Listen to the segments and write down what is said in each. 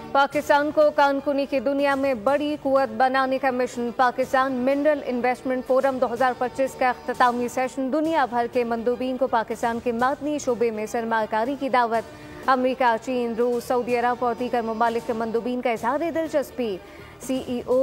पाकिस्तान को कानकुनी की दुनिया में बड़ी कुव्वत बनाने का mission. Pakistan mineral investment forum 2025 का अख्तामी सेशन। दुनिया भर के मंदूबीन को पाकिस्तान के मादनी शोबे में सरमाकारी की दावत। अमेरिका, चीन, रूस, सऊदी अरब और दीगर ममालिक के मंदूबीन का इज़हार दिलचस्पी। CEO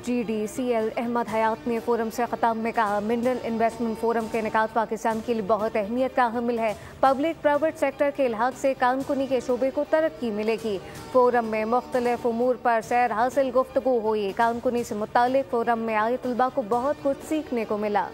GDCL अहमद हयात ने फोरम से खिताब में कहा, मिनरल इन्वेस्टमेंट फोरम के इनेकाद पाकिस्तान के लिए बहुत अहमियत का हामिल है। पब्लिक प्राइवेट सेक्टर के इल्हाक से कानकुनी के शोबे को तरक्की मिलेगी। फोरम में मुख्तलिफ उमूर पर सैर हासिल गुफ्तगू हुई। कानकुनी से मुतालिक फोरम में आए तलबा को बहुत कुछ सीखने को मिला।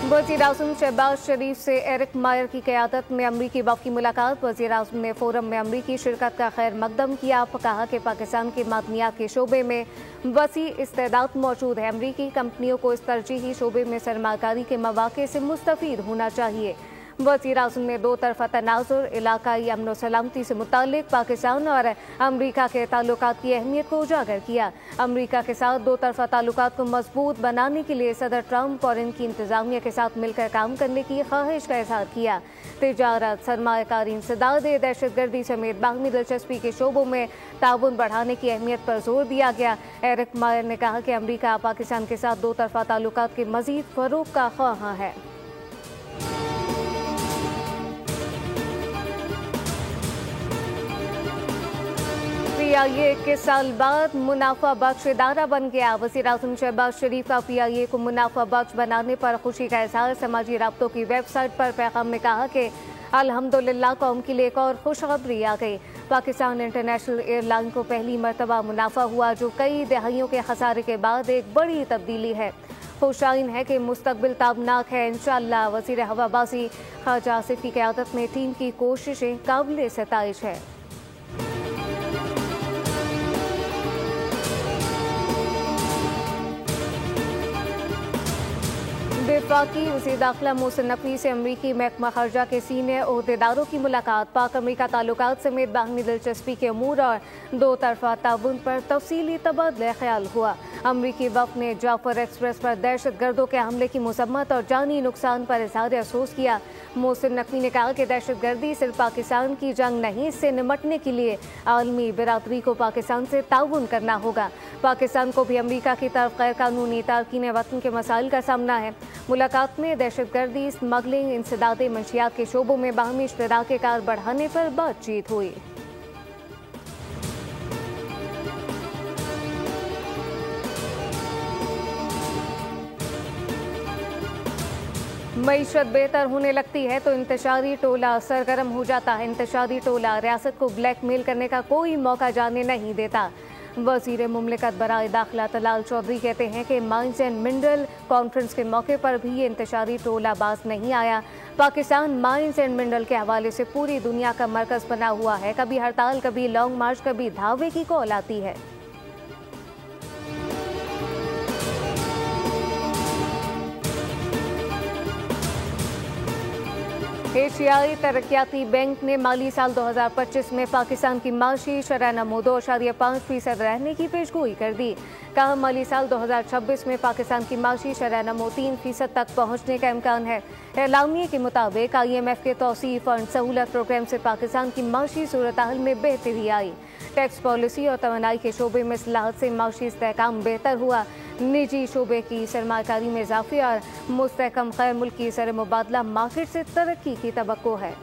वज़ीर-ए-आज़म शहबाज शरीफ से एरिक मायर की क़यादत में अमरीकी वफ़द की मुलाकात। वज़ीर-ए-आज़म ने फोरम में अमरीकी शिरकत का खैर मकदम किया। कहा कि पाकिस्तान के मादनियात के शोबे में वसी इस्तेदाद मौजूद है। अमरीकी कंपनियों को इस तरजीही शोबे में सरमाकारी के मौक़े से मुस्तफ़ीद होना चाहिए। वज़ीर-ए-आज़म ने दो तरफ़ा तनाज़ुर, इलाकाई अमन व सलामती से मुताल्लिक़ पाकिस्तान और अमरीका के ताल्लुकात की अहमियत को उजागर किया। अमरीका के साथ दो तरफ़ा ताल्लुकात को मजबूत बनाने के लिए सदर ट्रंप और इनकी इंतज़ामिया के साथ मिलकर काम करने की ख्वाहिश का इज़हार किया। तिजारत, सरमायाकारी, इंसदाद, दहशतगर्दी समेत बाहमी दिलचस्पी के शोबों में ताउन बढ़ाने की अहमियत पर जोर दिया गया। एरिक मायर ने कहा कि अमरीका पाकिस्तान के साथ दो तरफ़ा ताल्लुकात के मज़ीद फ़रोग़ का ख्वाह है। PIA 21 साल बाद मुनाफा बख्श इदारा बन गया। वज़ीर-ए-आज़म शहबाज शरीफ का PIA को मुनाफा बख्श बनाने पर खुशी का इज़हार। समाजी राब्तों की वेबसाइट पर पैगाम में कहा कि अल्हम्दुलिल्लाह कौम के लिए एक और खुशखबरी आ गई। पाकिस्तान इंटरनेशनल एयरलाइन को पहली मरतबा मुनाफा हुआ, जो कई दहाइयों के खसारे के बाद एक बड़ी तब्दीली है। खुशाइन है कि मुस्तकबिल ताबनाक है इंशाअल्लाह। वज़ीर हवाबाजी ख्वाजा आसिफ की क़यादत में टीम की कोशिशें काबिल सताइश है। वफाकी वज़ीर दाखिला मोहसिन नकवी से अमरीकी महकमा खर्जा के सीनियर ओहदेदारों की मुलाकात। पाक अमरीका ताल्लुकात समेत बाहमी दिलचस्पी के अमूर और दो तरफ़ा ताउन पर तफसीली तबादला ख्याल हुआ। अमरीकी वफ़द ने जाफर एक्सप्रेस पर दहशत गर्दों के हमले की मज़म्मत और जानी नुकसान पर इज़हार अफसोस किया। मोहसिन नकवी ने कहा कि दहशत गर्दी सिर्फ पाकिस्तान की जंग नहीं, इससे निमटने के लिए आलमी बिरादरी को पाकिस्तान से ताउन करना होगा। पाकिस्तान को भी अमरीका की तरफ गैर कानूनी तारकीन वतन के मसाइल का सामना है। मुलाकात में दहशत गर्दी, स्मगलिंग, इंसदादे मंशियात के शोबों में बाहमी इश्तराक कार बढ़ाने पर बातचीत हुई। मईशत बेहतर होने लगती है तो इंतशारी टोला सरगर्म हो जाता है। इंतशारी टोला रियासत को ब्लैकमेल करने का कोई मौका जाने नहीं देता। वज़ीर मुमलिकत बराए दाखिला तलाल चौधरी कहते हैं कि माइंस एंड मिनरल कॉन्फ्रेंस के मौके पर भी ये इंतशारी टोला बाज नहीं आया। पाकिस्तान माइंस एंड मिनरल के हवाले से पूरी दुनिया का मरकज़ बना हुआ है। कभी हड़ताल, कभी लॉन्ग मार्च, कभी धावे की कॉल आती है। एशियाई तरक्याती बैंक ने माली साल 2025 में पाकिस्तान की माशी शरह नमो 2.5% रहने की पेशगोई कर दी। कहा, माली साल 2026 में पाकिस्तान की माशी शरह नमो 3% तक पहुंचने का इम्कान है। एलामिये के मुताबिक IMF के तौसीई फंड सहूलत प्रोग्राम से पाकिस्तान की माशी सूरत-ए-हाल में बेहतरी आई। टैक्स पॉलिसी और तवानाई के शोबे में इस्लाहात से माशी इस्तेहकाम बेहतर हुआ। निजी शोबे की सरमाकारी में इजाफे और मुस्तहकम गैर मुल्की सर मुबादला मार्केट से तरक्की की तवक्को है।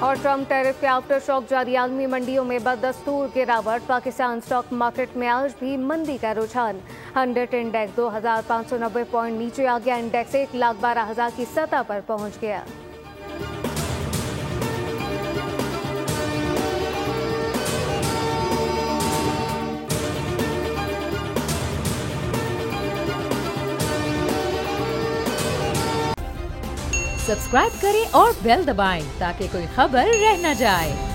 और ट्रंप टैरिफ के आफ्टर शॉक जारी, आलमी मंडियों में बदस्तूर गिरावट। पाकिस्तान स्टॉक मार्केट में आज भी मंदी का रुझान। 100 इंडेक्स 2590 पॉइंट नीचे आ गया। इंडेक्स 1,12,000 की सतह पर पहुंच गया। सब्सक्राइब करें और बेल दबाएं ताकि कोई खबर रह न जाए।